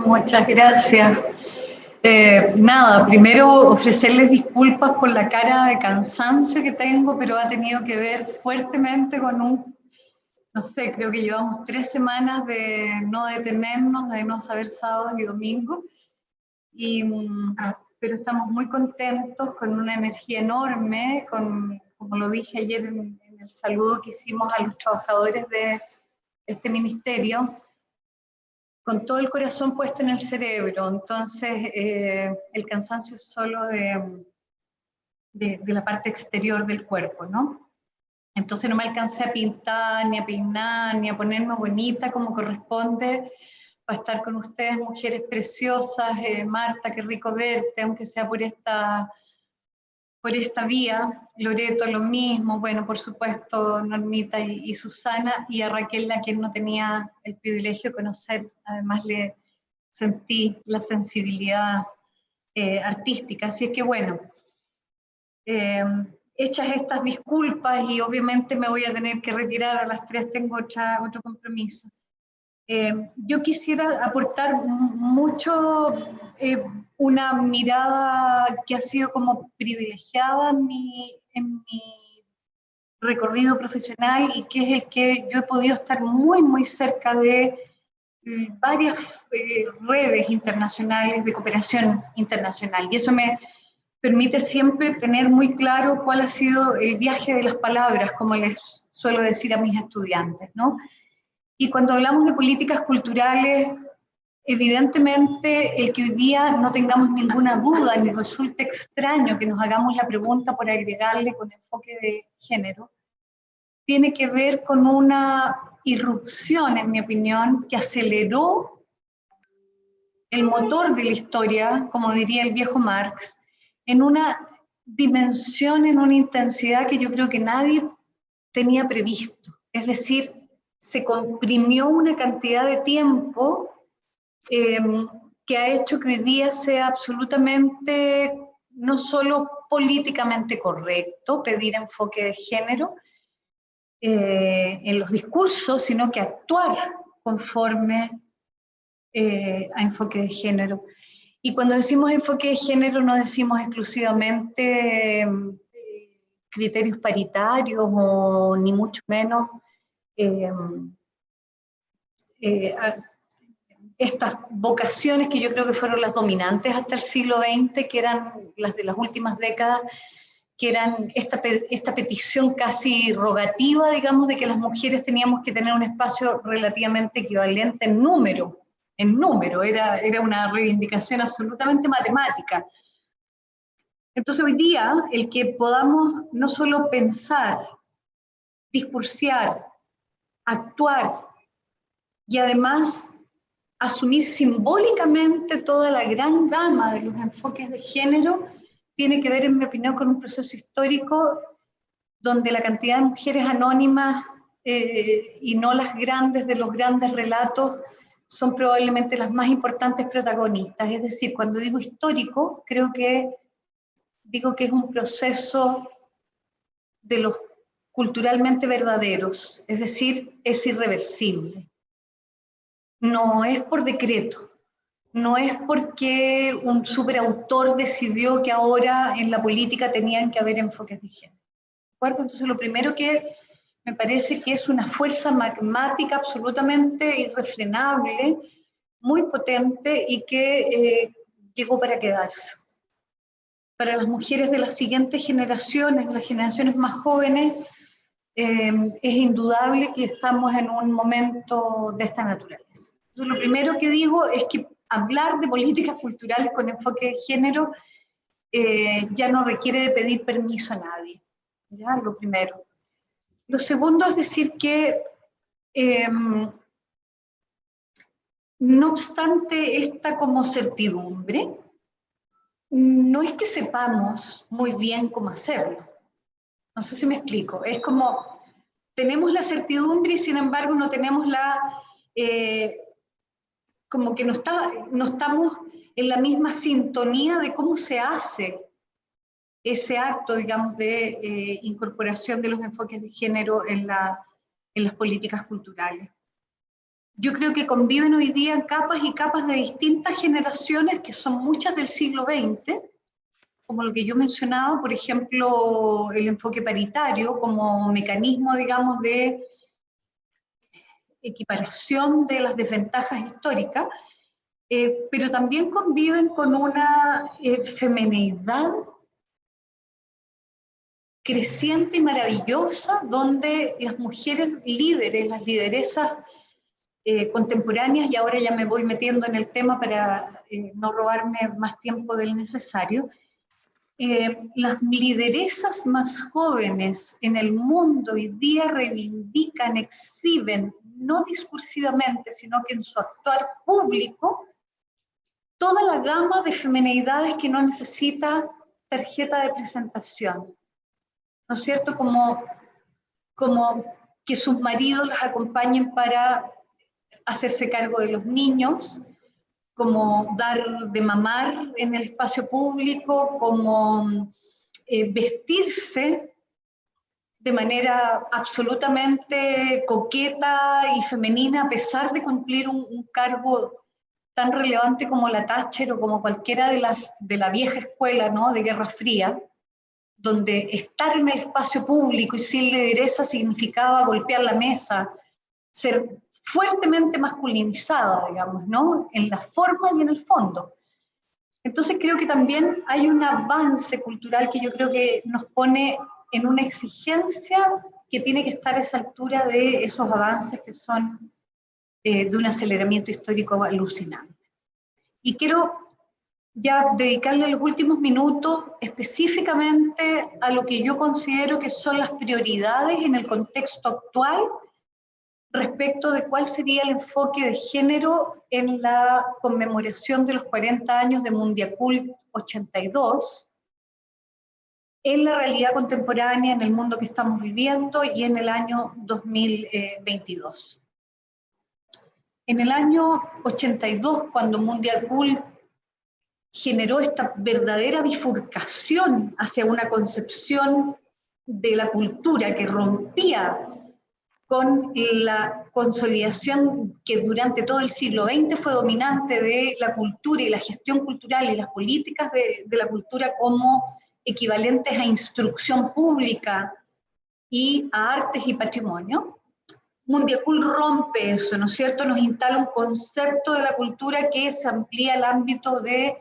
Muchas gracias. Nada, primero ofrecerles disculpas por la cara de cansancio que tengo, pero ha tenido que ver fuertemente con no sé, creo que llevamos 3 semanas de no detenernos, de no saber sábados y domingos, pero estamos muy contentos, con una energía enorme, como lo dije ayer en el saludo que hicimos a los trabajadores de este ministerio, con todo el corazón puesto en el cerebro. Entonces el cansancio es solo de la parte exterior del cuerpo, ¿no? Entonces no me alcancé a pintar, ni a peinar, ni a ponerme bonita como corresponde para estar con ustedes, mujeres preciosas. Marta, qué rico verte, aunque sea por esta vía. Loreto, lo mismo. Bueno, por supuesto, Normita y Susana, y a Raquel, a quien no tenía el privilegio de conocer. Además le sentí la sensibilidad artística. Así es que bueno, hechas estas disculpas, y obviamente me voy a tener que retirar, a las 3 tengo otro compromiso. Yo quisiera aportar mucho una mirada que ha sido como privilegiada en mi recorrido profesional, y que es el que yo he podido estar muy, muy cerca de varias redes internacionales de cooperación internacional, y eso me permite siempre tener muy claro cuál ha sido el viaje de las palabras, como les suelo decir a mis estudiantes, ¿no? Y cuando hablamos de políticas culturales, evidentemente el que hoy día no tengamos ninguna duda, ni resulte extraño que nos hagamos la pregunta por agregarle con enfoque de género, tiene que ver con una irrupción, en mi opinión, que aceleró el motor de la historia, como diría el viejo Marx, en una dimensión, en una intensidad que yo creo que nadie tenía previsto. Es decir, se comprimió una cantidad de tiempo que ha hecho que hoy día sea absolutamente, no solo políticamente correcto pedir enfoque de género en los discursos, sino que actuar conforme a enfoque de género. Y cuando decimos enfoque de género no decimos exclusivamente criterios paritarios, o ni mucho menos eh, eh, estas vocaciones que yo creo que fueron las dominantes hasta el siglo XX, que eran las de las últimas décadas, que eran esta petición casi rogativa, digamos, de que las mujeres teníamos que tener un espacio relativamente equivalente en número. Era una reivindicación absolutamente matemática. Entonces hoy día el que podamos no solo pensar, discursiar, actuar y además asumir simbólicamente toda la gran gama de los enfoques de género, tiene que ver, en mi opinión, con un proceso histórico donde la cantidad de mujeres anónimas y no las grandes de los grandes relatos son probablemente las más importantes protagonistas. Es decir, cuando digo histórico, digo que es un proceso de los culturalmente verdaderos, es decir, es irreversible. No es por decreto, no es porque un superautor decidió que ahora en la política tenían que haber enfoques de género. ¿De acuerdo? Entonces lo primero que me parece que es una fuerza magmática absolutamente irrefrenable, muy potente, y que llegó para quedarse. Para las mujeres de las siguientes generaciones, las generaciones más jóvenes, es indudable que estamos en un momento de esta naturaleza. Entonces, lo primero que digo es que hablar de políticas culturales con enfoque de género ya no requiere de pedir permiso a nadie. ¿Ya? Lo primero. Lo segundo es decir que, no obstante esta como certidumbre, no es que sepamos muy bien cómo hacerlo. No sé si me explico. Es como, tenemos la certidumbre y sin embargo no tenemos como que no estamos en la misma sintonía de cómo se hace ese acto, digamos, de incorporación de los enfoques de género en las políticas culturales. yo creo que conviven hoy día capas y capas de distintas generaciones, que son muchas del siglo XX, como lo que yo mencionaba, por ejemplo, el enfoque paritario como mecanismo, digamos, de equiparación de las desventajas históricas, pero también conviven con una feminidad creciente y maravillosa, donde las mujeres líderes, las lideresas contemporáneas, y ahora ya me voy metiendo en el tema para no robarme más tiempo del necesario, las lideresas más jóvenes en el mundo hoy día reivindican, exhiben, no discursivamente, sino que en su actuar público, toda la gama de feminidades que no necesita tarjeta de presentación, ¿no es cierto? Como que sus maridos las acompañen para hacerse cargo de los niños, como dar de mamar en el espacio público, como vestirse de manera absolutamente coqueta y femenina, a pesar de cumplir un cargo tan relevante como la Thatcher o como cualquiera de la vieja escuela, ¿no?, de Guerra Fría, donde estar en el espacio público y sin lideresa significaba golpear la mesa, ser fuertemente masculinizada, digamos, ¿no?, en la forma y en el fondo. Entonces creo que también hay un avance cultural que yo creo que nos pone en una exigencia que tiene que estar a esa altura de esos avances que son de un aceleramiento histórico alucinante. Y quiero ya dedicarle los últimos minutos específicamente a lo que yo considero que son las prioridades en el contexto actual respecto de cuál sería el enfoque de género en la conmemoración de los 40 años de Mundiacult 82, en la realidad contemporánea, en el mundo que estamos viviendo y en el año 2022. En el año 82, cuando Mundiacult generó esta verdadera bifurcación hacia una concepción de la cultura que rompía con la consolidación que durante todo el siglo XX fue dominante de la cultura y la gestión cultural y las políticas de la cultura como equivalentes a instrucción pública y a artes y patrimonio. Mundiacult rompe eso, ¿no es cierto? Nos instala un concepto de la cultura que se amplía al ámbito de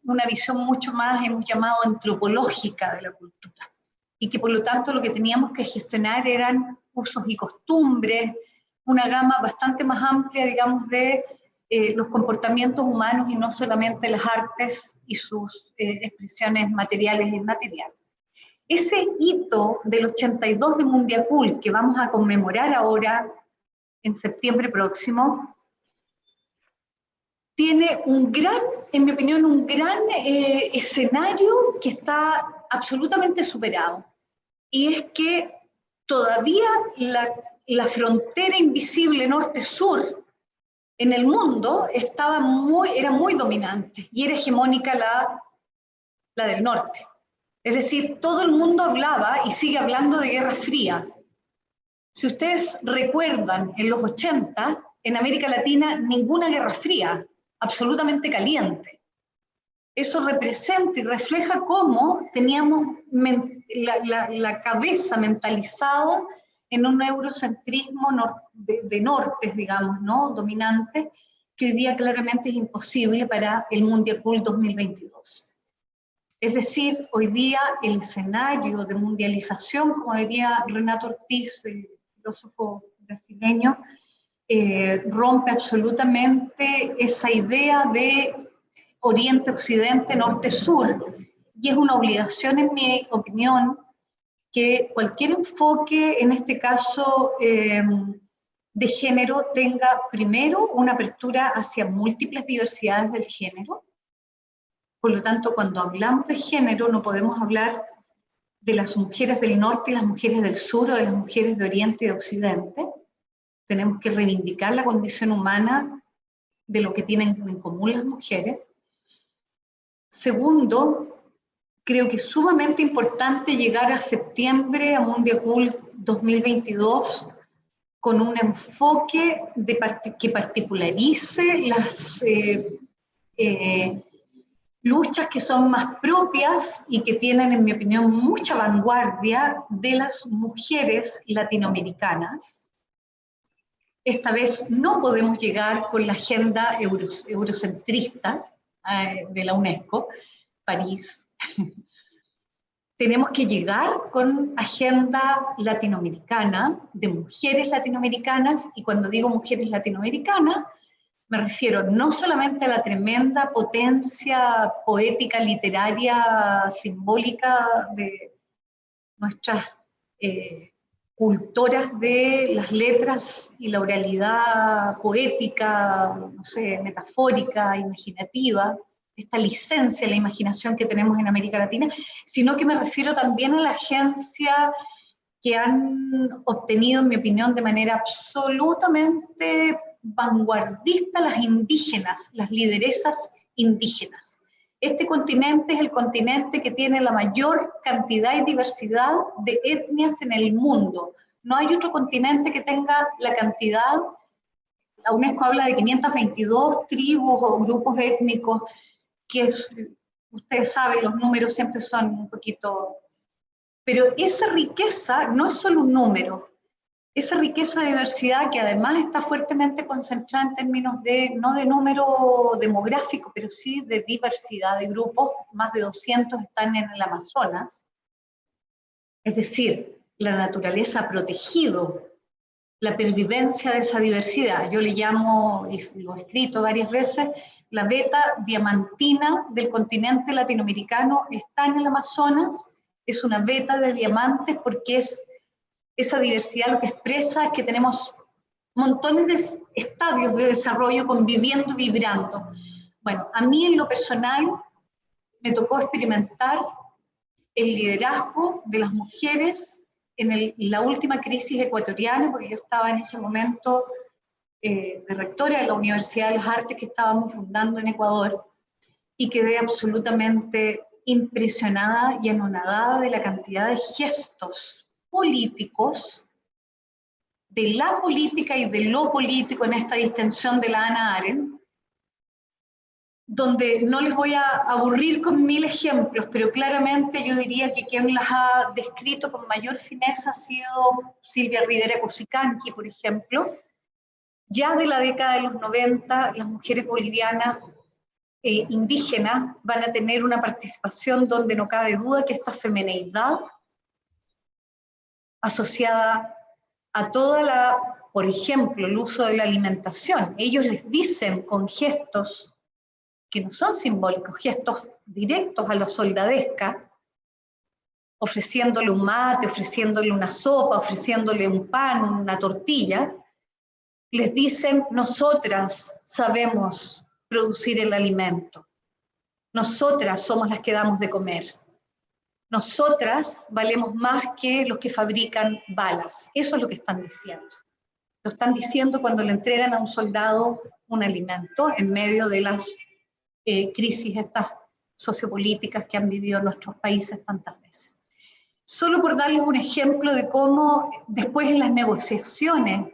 una visión mucho más, hemos llamado, antropológica de la cultura, y que por lo tanto lo que teníamos que gestionar eran usos y costumbres, una gama bastante más amplia, digamos, de los comportamientos humanos y no solamente las artes y sus expresiones materiales e inmateriales. Ese hito del 82 de Mundiacult, que vamos a conmemorar ahora en septiembre próximo, tiene un gran, en mi opinión, un gran escenario que está absolutamente superado. Y es que todavía la frontera invisible norte-sur en el mundo era muy dominante y era hegemónica la del norte. Es decir, todo el mundo hablaba y sigue hablando de Guerra Fría. Si ustedes recuerdan, en los 80, en América Latina, ninguna Guerra Fría, absolutamente caliente. Eso representa y refleja cómo teníamos la cabeza mentalizada en un eurocentrismo de nortes, digamos, ¿no?, dominante, que hoy día claramente es imposible para el Mundiacult 2022. Es decir, hoy día el escenario de mundialización, como diría Renato Ortiz, el filósofo brasileño, rompe absolutamente esa idea de Oriente-Occidente, Norte-Sur, y es una obligación, en mi opinión, que cualquier enfoque, en este caso de género, tenga primero una apertura hacia múltiples diversidades del género. Por lo tanto, cuando hablamos de género, no podemos hablar de las mujeres del norte y las mujeres del sur, o de las mujeres de Oriente y de Occidente. Tenemos que reivindicar la condición humana de lo que tienen en común las mujeres. Segundo, creo que es sumamente importante llegar a septiembre, a Mundiacult 2022, con un enfoque que particularice las luchas que son más propias y que tienen, en mi opinión, mucha vanguardia de las mujeres latinoamericanas. Esta vez no podemos llegar con la agenda eurocentrista de la UNESCO, París. Tenemos que llegar con agenda latinoamericana, de mujeres latinoamericanas, y cuando digo mujeres latinoamericanas, me refiero no solamente a la tremenda potencia poética, literaria, simbólica de nuestras cultoras de las letras y la oralidad poética, no sé, metafórica, imaginativa, esta licencia, la imaginación que tenemos en América Latina, sino que me refiero también a la agencia que han obtenido, en mi opinión, de manera absolutamente vanguardista las indígenas, las lideresas indígenas. Este continente es el continente que tiene la mayor cantidad y diversidad de etnias en el mundo. No hay otro continente que tenga la cantidad, la UNESCO habla de 522 tribus o grupos étnicos, que ustedes saben, los números siempre son un poquito... Pero esa riqueza no es solo un número, esa riqueza de diversidad que además está fuertemente concentrada en términos de, no de número demográfico, pero sí de diversidad de grupos, más de 200 están en el Amazonas, es decir, la naturaleza ha protegido la pervivencia de esa diversidad. Yo le llamo, y lo he escrito varias veces, la veta diamantina del continente latinoamericano está en el Amazonas, es una veta de diamantes porque es esa diversidad lo que expresa es que tenemos montones de estadios de desarrollo conviviendo y vibrando. Bueno, a mí en lo personal me tocó experimentar el liderazgo de las mujeres en la última crisis ecuatoriana, porque yo estaba en ese momento de rectora de la Universidad de las Artes que estábamos fundando en Ecuador, y quedé absolutamente impresionada y anonadada de la cantidad de gestos políticos, de la política y de lo político en esta distensión de la Hannah Arendt, donde no les voy a aburrir con 1000 ejemplos, pero claramente yo diría que quien las ha descrito con mayor fineza ha sido Silvia Rivera Cusicanqui, por ejemplo. Ya de la década de los 90, las mujeres bolivianas indígenas van a tener una participación donde no cabe duda que esta femineidad asociada a toda la, por ejemplo, el uso de la alimentación. Ellos les dicen con gestos que no son simbólicos, gestos directos a la soldadesca, ofreciéndole un mate, ofreciéndole una sopa, ofreciéndole un pan, una tortilla, les dicen, nosotras sabemos producir el alimento, nosotras somos las que damos de comer, nosotras valemos más que los que fabrican balas. Eso es lo que están diciendo. Lo están diciendo cuando le entregan a un soldado un alimento en medio de las crisis estas sociopolíticas que han vivido nuestros países tantas veces. Solo por darles un ejemplo de cómo después en las negociaciones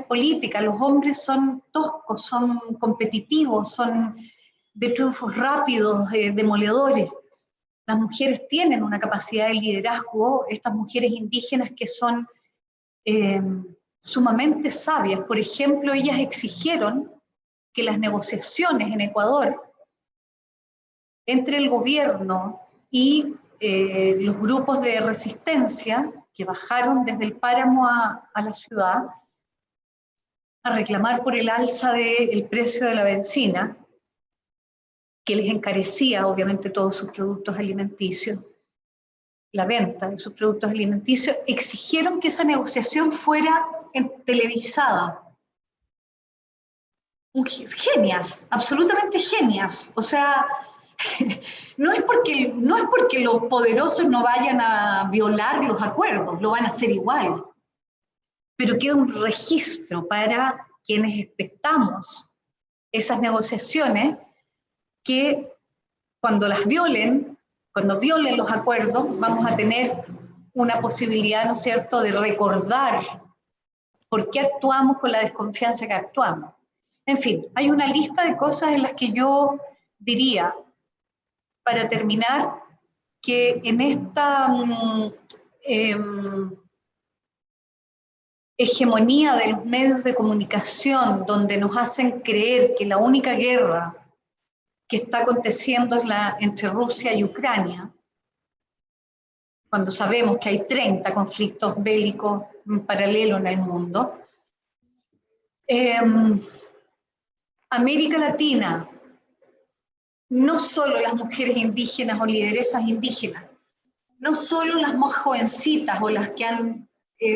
políticas, los hombres son toscos, son competitivos, son de triunfos rápidos, demoledores. Las mujeres tienen una capacidad de liderazgo, estas mujeres indígenas que son sumamente sabias. Por ejemplo, ellas exigieron que las negociaciones en Ecuador entre el gobierno y los grupos de resistencia que bajaron desde el páramo a la ciudad a reclamar por el alza del precio de la benzina, que les encarecía obviamente todos sus productos alimenticios, la venta de sus productos alimenticios, exigieron que esa negociación fuera televisada. Genias, absolutamente genias. O sea, no es porque los poderosos no vayan a violar los acuerdos, lo van a hacer igual. Pero queda un registro para quienes expectamos esas negociaciones que cuando violen los acuerdos, vamos a tener una posibilidad, ¿no es cierto?, de recordar ¿Por qué actuamos con la desconfianza que actuamos? En fin, hay una lista de cosas en las que yo diría, para terminar, que en esta hegemonía de los medios de comunicación, donde nos hacen creer que la única guerra que está aconteciendo es la entre Rusia y Ucrania, cuando sabemos que hay 30 conflictos bélicos en paralelo en el mundo. América Latina, no solo las mujeres indígenas o lideresas indígenas, no solo las más jovencitas o las que han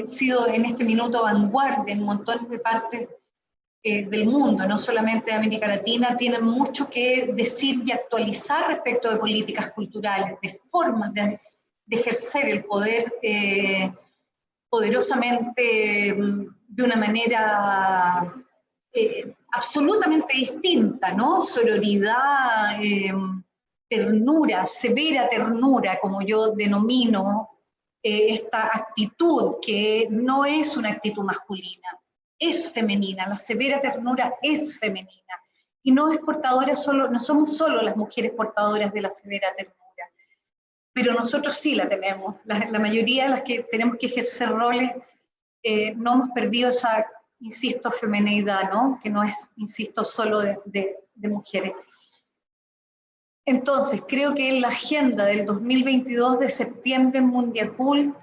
sido en este minuto vanguardia en montones de partes del mundo, no solamente de América Latina, tienen mucho que decir y actualizar respecto de políticas culturales, de formas de ejercer el poder poderosamente de una manera absolutamente distinta, ¿no? Sororidad, ternura, severa ternura, como yo denomino esta actitud, que no es una actitud masculina, es femenina, la severa ternura es femenina, y no es portadora solo, no somos solo las mujeres portadoras de la severa ternura, pero nosotros sí la tenemos, la mayoría de las que tenemos que ejercer roles, no hemos perdido esa, insisto, femenidad, ¿no? Que no es, insisto, solo de mujeres. Entonces, creo que en la agenda del 2022 de septiembre en Mundiacult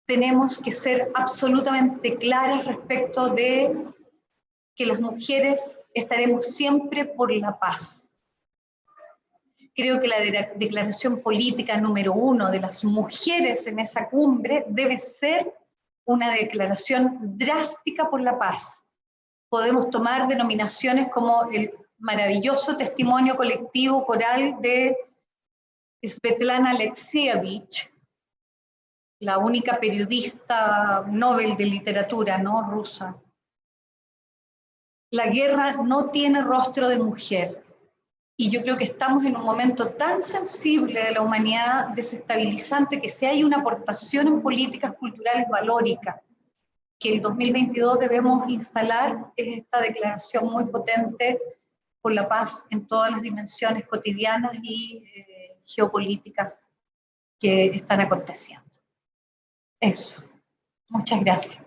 tenemos que ser absolutamente claras respecto de que las mujeres estaremos siempre por la paz. Creo que la declaración política número 1 de las mujeres en esa cumbre debe ser una declaración drástica por la paz. Podemos tomar denominaciones como el maravilloso testimonio colectivo coral de Svetlana Alexievich, la única periodista Nobel de literatura, ¿no? Rusa. La guerra no tiene rostro de mujer. Y yo creo que estamos en un momento tan sensible de la humanidad, desestabilizante, que si hay una aportación en políticas culturales valóricas que el 2022 debemos instalar, es esta declaración muy potente por la paz en todas las dimensiones cotidianas y geopolíticas que están aconteciendo. Eso. Muchas gracias.